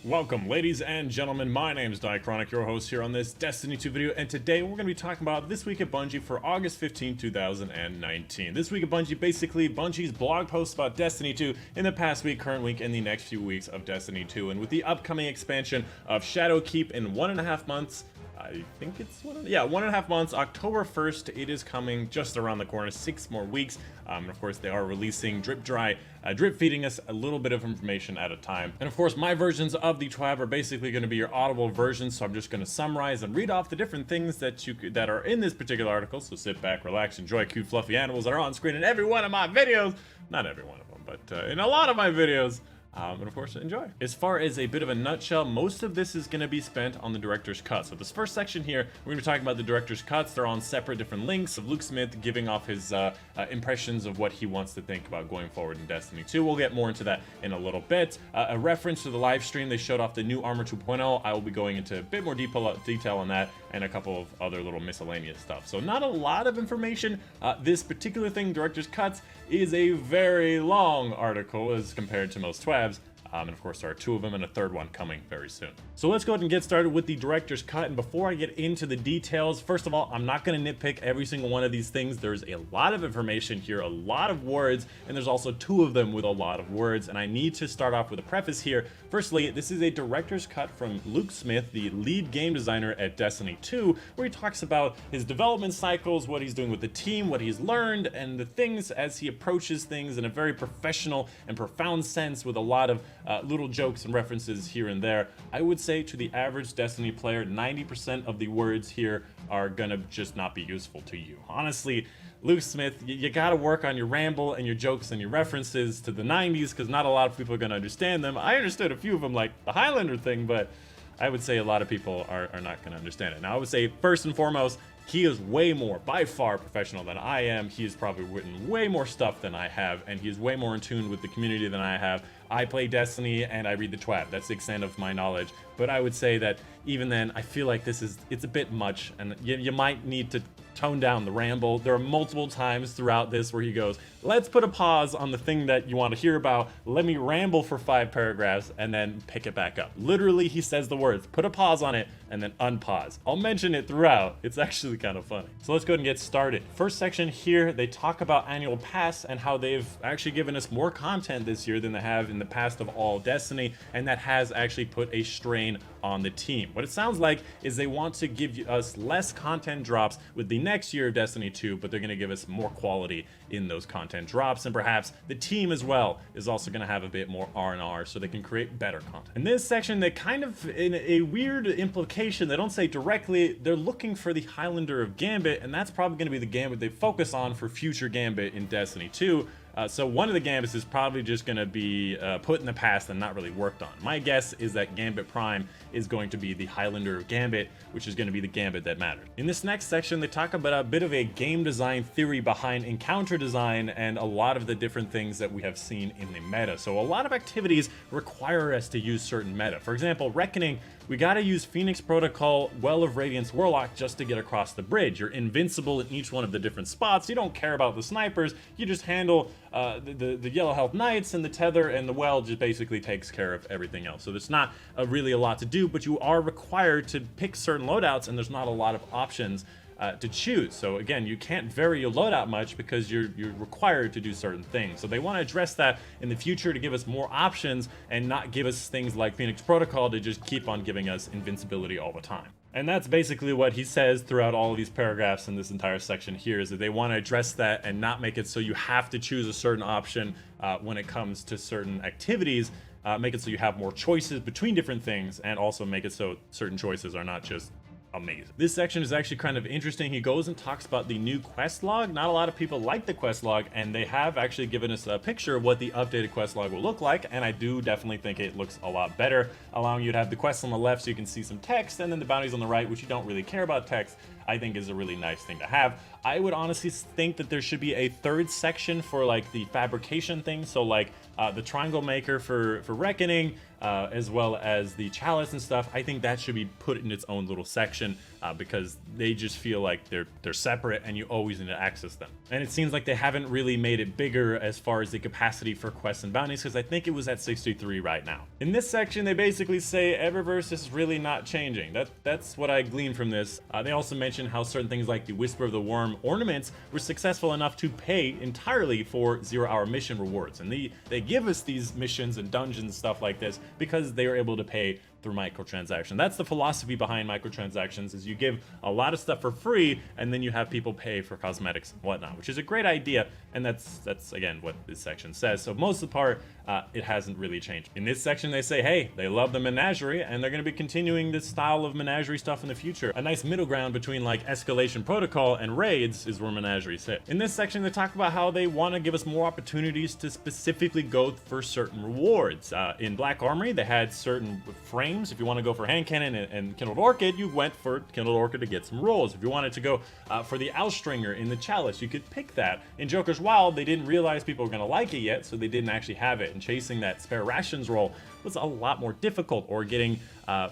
Welcome, ladies and gentlemen. My name is Dychronic, your host here on this Destiny 2 video, and today we're going to be talking about this week at Bungie for August 15, 2019. This week at Bungie, basically Bungie's blog posts about Destiny 2 in the past week, current week, and the next few weeks of Destiny 2, and with the upcoming expansion of Shadowkeep in 1.5 months. I think it's 1.5 months. October 1st, it is coming just around the corner, 6 more weeks. And of course, they are releasing drip feeding us a little bit of information at a time. And of course, my versions of the TWAB are basically going to be your audible versions, so I'm just going to summarize and read off the different things that are in this particular article. So sit back, relax, enjoy cute, fluffy animals that are on screen in every one of my videos. Not every one of them, but in a lot of my videos. And of course, enjoy. As far as a bit of a nutshell, most of this is going to be spent on the director's cut. So this first section here, we're going to be talking about the director's cuts. They're on separate different links of Luke Smith giving off his impressions of what he wants to think about going forward in Destiny 2. We'll get more into that in a little bit. A reference to the live stream, they showed off the new Armor 2.0. I will be going into a bit more detail on that and a couple of other little miscellaneous stuff. So not a lot of information. This particular thing, director's cuts, is a very long article as compared to most TWABs. And of course, there are 2 of them and a 3rd one coming very soon. So let's go ahead and get started with the director's cut. And before I get into the details, first of all, I'm not going to nitpick every single one of these things. There's a lot of information here, a lot of words, and there's also 2 of them with a lot of words. And I need to start off with a preface here. Firstly, this is a director's cut from Luke Smith, the lead game designer at Destiny 2, where he talks about his development cycles, what he's doing with the team, what he's learned, and the things as he approaches things in a very professional and profound sense with a lot of little jokes and references here and there. I would say to the average Destiny player, 90% of the words here are gonna just not be useful to you. Honestly, Luke Smith, you gotta work on your ramble and your jokes and your references to the 90s, because not a lot of people are gonna understand them. I understood a few of them, like the Highlander thing, but I would say a lot of people are not gonna understand it. Now, I would say, first and foremost, he is way more, by far, professional than I am. He has probably written way more stuff than I have, and he is way more in tune with the community than I have. I play Destiny and I read the TWAB. That's the extent of my knowledge. But I would say that even then, I feel like it's a bit much, and you might need to tone down the ramble. There are multiple times throughout this where he goes, let's put a pause on the thing that you want to hear about. Let me ramble for 5 paragraphs and then pick it back up. Literally, he says the words, put a pause on it and then unpause. I'll mention it throughout. It's actually kind of funny. So let's go ahead and get started. First section here, they talk about annual pass and how they've actually given us more content this year than they have in the past of all Destiny, and that has actually put a strain on the team. What it sounds like is they want to give us less content drops with the next year of Destiny 2, but they're going to give us more quality in those content drops, and perhaps the team as well is also going to have a bit more R&R so they can create better content. In this section, they kind of, in a weird implication, they don't say directly, they're looking for the Highlander of Gambit, and that's probably going to be the Gambit they focus on for future Gambit in Destiny 2. So one of the Gambits is probably just going to be put in the past and not really worked on. My guess is that Gambit Prime is going to be the Highlander of Gambit, which is going to be the Gambit that mattered. In this next section, they talk about a bit of a game design theory behind encounter design and a lot of the different things that we have seen in the meta. So a lot of activities require us to use certain meta. For example, Reckoning, we got to use Phoenix Protocol, Well of Radiance Warlock just to get across the bridge. You're invincible in each one of the different spots. You don't care about the snipers. You just handle the Yellow Health Knights and the Tether, and the Well just basically takes care of everything else. So there's not really a lot to do, but you are required to pick certain loadouts, and there's not a lot of options to choose. So again, you can't vary your loadout much because you're required to do certain things. So they want to address that in the future to give us more options and not give us things like Phoenix Protocol to just keep on giving us invincibility all the time. And that's basically what he says throughout all of these paragraphs in this entire section here, is that they want to address that and not make it so you have to choose a certain option when it comes to certain activities. Make it so you have more choices between different things, and also make it so certain choices are not just amazing. This section is actually kind of interesting. He goes and talks about the new quest log. Not a lot of people like the quest log, and they have actually given us a picture of what the updated quest log will look like, and I do definitely think it looks a lot better, allowing you to have the quests on the left so you can see some text, and then the bounties on the right, which you don't really care about text, I think is a really nice thing to have. I would honestly think that there should be a 3rd section for like the fabrication thing, so like the triangle maker for Reckoning, as well as the chalice and stuff, I think that should be put in its own little section because they just feel like they're separate and you always need to access them. And it seems like they haven't really made it bigger as far as the capacity for quests and bounties, because I think it was at 63 right now. In this section, they basically say Eververse is really not changing. That's what I gleaned from this. They also mention how certain things like the Whisper of the Worm ornaments were successful enough to pay entirely for 0-hour mission rewards. And they give us these missions and dungeons and stuff like this because they are able to pay through microtransactions. That's the philosophy behind microtransactions, is you give a lot of stuff for free and then you have people pay for cosmetics and whatnot, which is a great idea, and that's again what this section says. So most of the part, it hasn't really changed. In this section they say, hey, they love the menagerie and they're going to be continuing this style of menagerie stuff in the future. A nice middle ground between like escalation protocol and raids is where menagerie sit. In this section they talk about how they want to give us more opportunities to specifically go for certain rewards. In Black Armory they had certain frames. If you want to go for hand cannon and kindled orchid, you went for kindled orchid to get some rolls. If you wanted to go for the Owlstringer in the chalice, you could pick that. In Joker's Wild, they didn't realize people were going to like it yet, so they didn't actually have it. And chasing that spare rations roll was a lot more difficult. Or getting,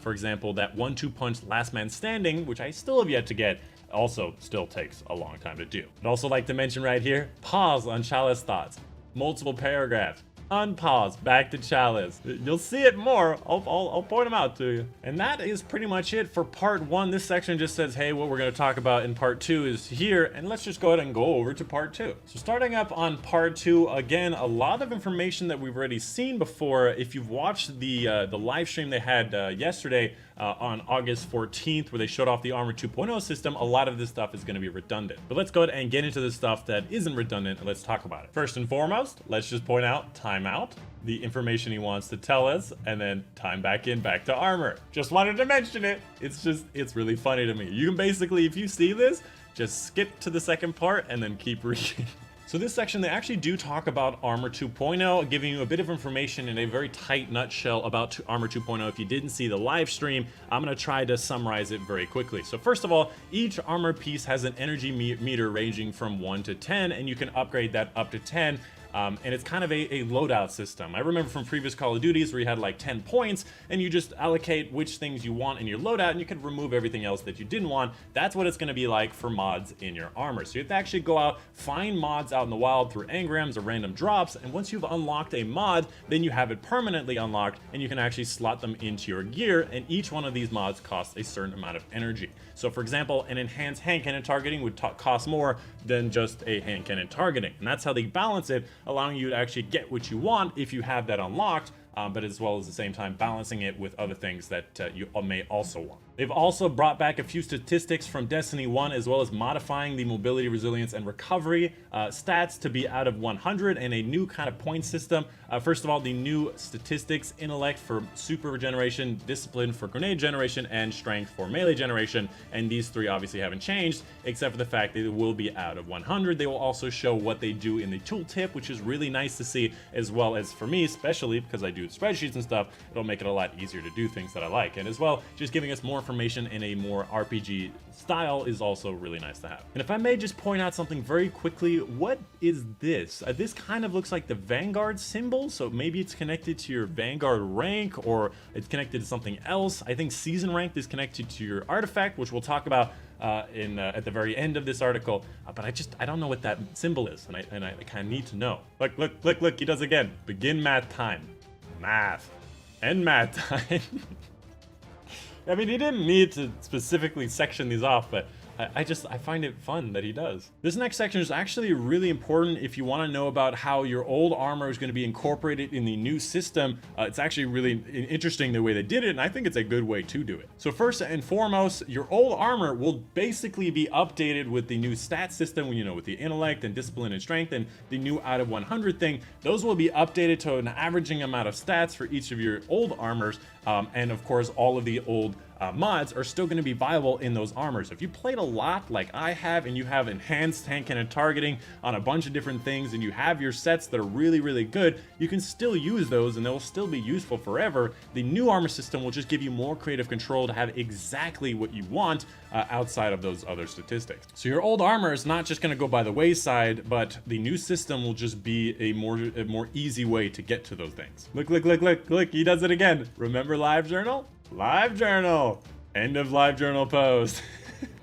for example, that 1-2 punch last man standing, which I still have yet to get, also still takes a long time to do. I'd also like to mention right here, pause on chalice thoughts. Multiple paragraphs. Unpause, back to chalice. You'll see it more. I'll point them out to you. And that is pretty much it for part 1. This section just says, hey, what we're going to talk about in part 2 is here, and let's just go ahead and go over to part 2. So starting up on part 2, again, a lot of information that we've already seen before. If you've watched the live stream they had yesterday on August 14th, where they showed off the Armor 2.0 system, a lot of this stuff is going to be redundant. But let's go ahead and get into the stuff that isn't redundant, and let's talk about it. First and foremost, let's just point out timeout, the information he wants to tell us, and then time back in, back to armor. Just wanted to mention it. It's really funny to me. You can basically, if you see this, just skip to the second part and then keep reading. So this section, they actually do talk about Armor 2.0, giving you a bit of information in a very tight nutshell about Armor 2.0. If you didn't see the live stream, I'm going to try to summarize it very quickly. So first of all, each armor piece has an energy meter ranging from 1 to 10, and you can upgrade that up to 10. And it's kind of a loadout system. I remember from previous Call of Duties where you had like 10 points and you just allocate which things you want in your loadout and you could remove everything else that you didn't want. That's what it's going to be like for mods in your armor. So you have to actually go out, find mods out in the wild through engrams or random drops, and once you've unlocked a mod, then you have it permanently unlocked and you can actually slot them into your gear, and each one of these mods costs a certain amount of energy. So for example, an enhanced hand cannon targeting would cost more than just a hand cannon targeting, and that's how they balance it, allowing you to actually get what you want if you have that unlocked, but as well as the same time balancing it with other things that you may also want. They've also brought back a few statistics from Destiny 1, as well as modifying the mobility, resilience, and recovery stats to be out of 100, and a new kind of point system. First of all, the new statistics: intellect for super regeneration, discipline for grenade generation, and strength for melee generation. And these three obviously haven't changed, except for the fact that it will be out of 100. They will also show what they do in the tooltip, which is really nice to see, as well as for me, especially because I do spreadsheets and stuff, it'll make it a lot easier to do things that I like. And as well, just giving us more information in a more RPG style is also really nice to have. And if I may just point out something very quickly, what is this? This kind of looks like the Vanguard symbol, so maybe it's connected to your Vanguard rank, or it's connected to something else. I think season rank is connected to your artifact, which we'll talk about at the very end of this article, but I don't know what that symbol is, and I kind of need to know. Look, he does again. Begin math time. Math. End math time. I mean, he didn't need to specifically section these off, but I find it fun that he does. This next section is actually really important if you want to know about how your old armor is going to be incorporated in the new system. It's actually really interesting the way they did it, and I think it's a good way to do it. So first and foremost, your old armor will basically be updated with the new stat system, you know, with the intellect and discipline and strength, and the new out of 100 thing. Those will be updated to an averaging amount of stats for each of your old armors, and of course all of the old mods are still going to be viable in those armors. If you played a lot like I have, and you have enhanced hand cannon targeting on a bunch of different things, and you have your sets that are really, really good, you can still use those and they'll still be useful forever. The new armor system will just give you more creative control to have exactly what you want outside of those other statistics. So your old armor is not just going to go by the wayside, but the new system will just be a more easy way to get to those things. Look, he does it again. Remember live journal? Live journal! End of live journal post.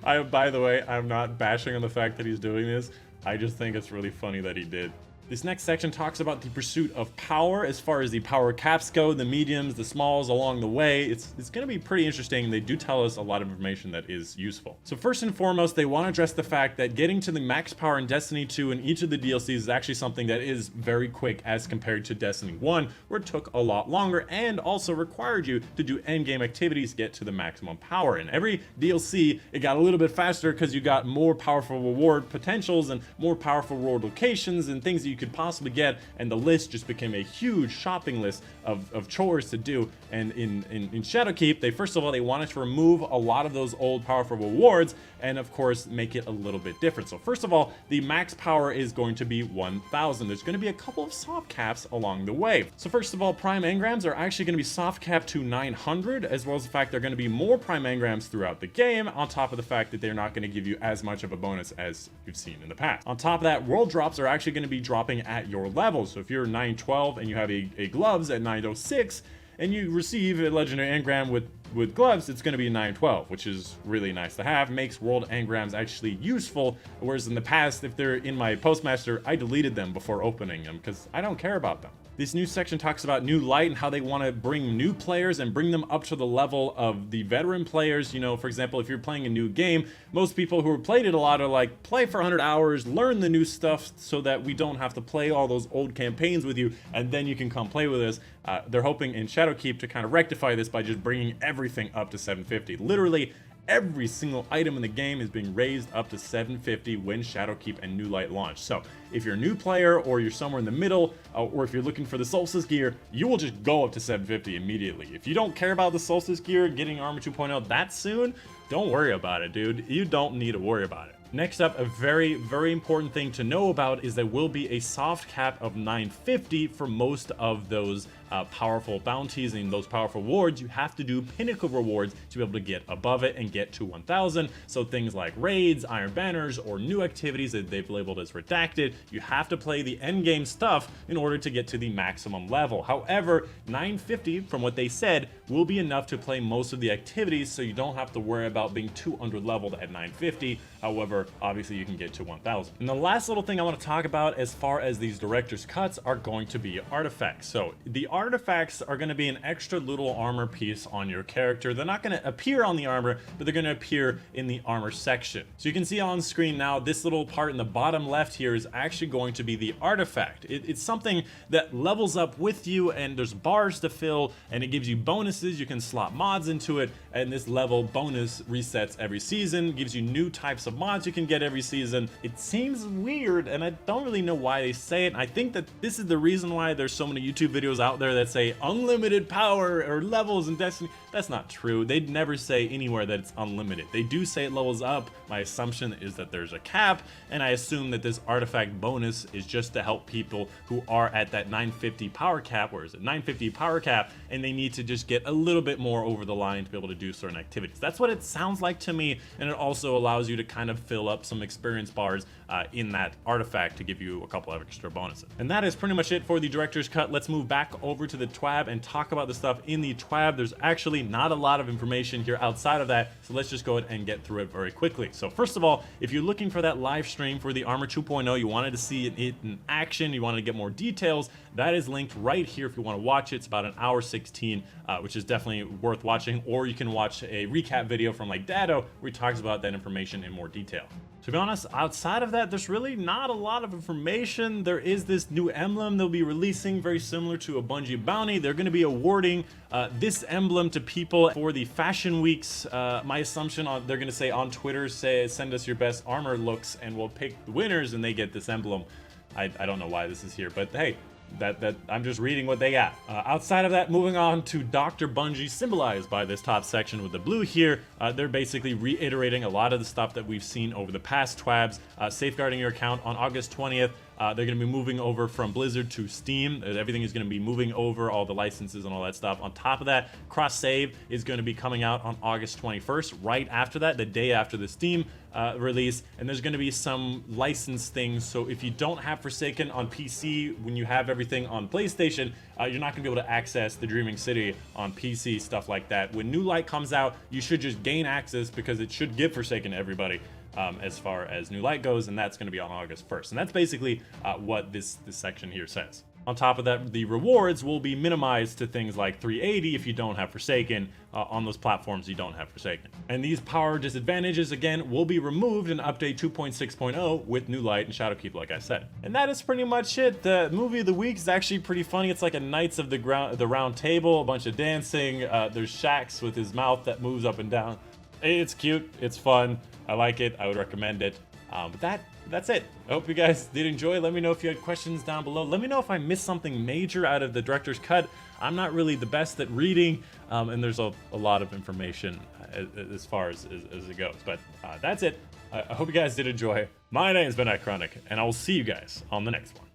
By the way, I'm not bashing on the fact that he's doing this. I just think it's really funny that he did. This next section talks about the pursuit of power as far as the power caps go, the mediums, the smalls along the way. It's going to be pretty interesting. They do tell us a lot of information that is useful. So first and foremost, they want to address the fact that getting to the max power in Destiny 2 in each of the DLCs is actually something that is very quick as compared to Destiny 1, where it took a lot longer and also required you to do endgame activities to get to the maximum power. In every DLC, it got a little bit faster because you got more powerful reward potentials and more powerful reward locations and things that you could possibly get, and the list just became a huge shopping list of chores to do. And in Shadowkeep, they first of all, they wanted to remove a lot of those old powerful rewards and of course make it a little bit different. So first of all, the max power is going to be 1000. There's going to be a couple of soft caps along the way. So first of all, prime engrams are actually going to be soft capped to 900, as well as the fact they're going to be more prime engrams throughout the game, on top of the fact that they're not going to give you as much of a bonus as you've seen in the past. On top of that, world drops are actually going to be dropping at your level. So if you're 912 and you have a gloves at 906 and you receive a legendary engram with gloves, it's going to be 912, which is really nice to have. Makes world engrams actually useful, whereas in the past, if they're in my postmaster, I deleted them before opening them because I don't care about them. This new section talks about new light and how they want to bring new players and bring them up to the level of the veteran players. You know, for example, if you're playing a new game, most people who have played it a lot are like, play for 100 hours, learn the new stuff so that we don't have to play all those old campaigns with you, and then you can come play with us. They're hoping in Shadowkeep to kind of rectify this by just bringing everything up to 750. Literally, every single item in the game is being raised up to 750 when Shadowkeep and New Light launch. So if you're a new player or you're somewhere in the middle, or if you're looking for the Solstice gear, you will just go up to 750 immediately. If you don't care about the Solstice gear getting Armor 2.0 that soon, don't worry about it, dude. You don't need to worry about it. Next up, a very, very important thing to know about is there will be a soft cap of 950 for most of those powerful bounties and those powerful rewards. You have to do pinnacle rewards to be able to get above it and get to 1000. So things like raids, iron banners, or new activities that they've labeled as redacted, you have to play the end game stuff in order to get to the maximum level. However, 950, from what they said, will be enough to play most of the activities, so you don't have to worry about being too under leveled at 950. However, obviously you can get to 1000. And the last little thing I want to talk about as far as these director's cuts are going to be artifacts. So the artifacts are going to be an extra little armor piece on your character. They're not going to appear on the armor, but they're going to appear in the armor section. So you can see on screen now, this little part in the bottom left here is actually going to be the artifact. It's something that levels up with you, and there's bars to fill, and it gives you bonuses. You can slot mods into it, and this level bonus resets every season, gives you new types of mods you can get every season. It seems weird, and I don't really know why they say it. I think that this is the reason why there's so many YouTube videos out there that say unlimited power or levels in Destiny. That's not true. They'd never say anywhere that it's unlimited. They do say it levels up. My assumption is that there's a cap, and I assume that this artifact bonus is just to help people who are at that 950 power cap, or is it 950 power cap, and they need to just get a little bit more over the line to be able to do certain activities. That's what it sounds like to me, and it also allows you to kind of fill up some experience bars in that artifact to give you a couple of extra bonuses. And that is pretty much it for the director's cut. Let's move back over to the TWAB and talk about the stuff in the TWAB. There's actually not a lot of information here outside of that, so let's just go ahead and get through it very quickly. So first of all, if you're looking for that live stream for the Armor 2.0, you wanted to see it in action, you wanted to get more details, that is linked right here if you want to watch it. It's about an hour 16, which is definitely worth watching, or you can watch a recap video from like Dado where he talks about that information in more detail. To be honest, outside of that, there's really not a lot of information. There is this new emblem they'll be releasing, very similar to a Bungie bounty. They're going to be awarding this emblem to people for the fashion weeks. My assumption, they're going to say on Twitter, send us your best armor looks, and we'll pick the winners, and they get this emblem. I don't know why this is here, but hey, that I'm just reading what they got. Outside of that, moving on to Dr. Bungie, symbolized by this top section with the blue here. They're basically reiterating a lot of the stuff that we've seen over the past TWABs. Safeguarding your account on August 20th. They're going to be moving over from Blizzard to Steam. Everything is going to be moving over, all the licenses and all that stuff. On top of that, cross-save is going to be coming out on August 21st. Right after that, the day after the Steam release. And there's going to be some license things. So if you don't have Forsaken on PC, when you have everything on PlayStation, you're not going to be able to access the Dreaming City on PC, stuff like that. When New Light comes out, you should just gain access because it should give Forsaken to everybody. As far as New Light goes, and that's going to be on August 1st. And that's basically what this section here says. On top of that, the rewards will be minimized to things like 380 if you don't have Forsaken on those platforms you don't have Forsaken. And these power disadvantages, again, will be removed in Update 2.6.0 with New Light and Shadowkeep, like I said. And that is pretty much it. The movie of the week is actually pretty funny. It's like a Knights of the Round Table, a bunch of dancing. There's Shax with his mouth that moves up and down. It's cute. It's fun. I like it. I would recommend it. But that's it. I hope you guys did enjoy. Let me know if you had questions down below. Let me know if I missed something major out of the director's cut. I'm not really the best at reading, and there's a lot of information as far as it goes. But that's it. I hope you guys did enjoy. My name has been Dychronic, and I will see you guys on the next one.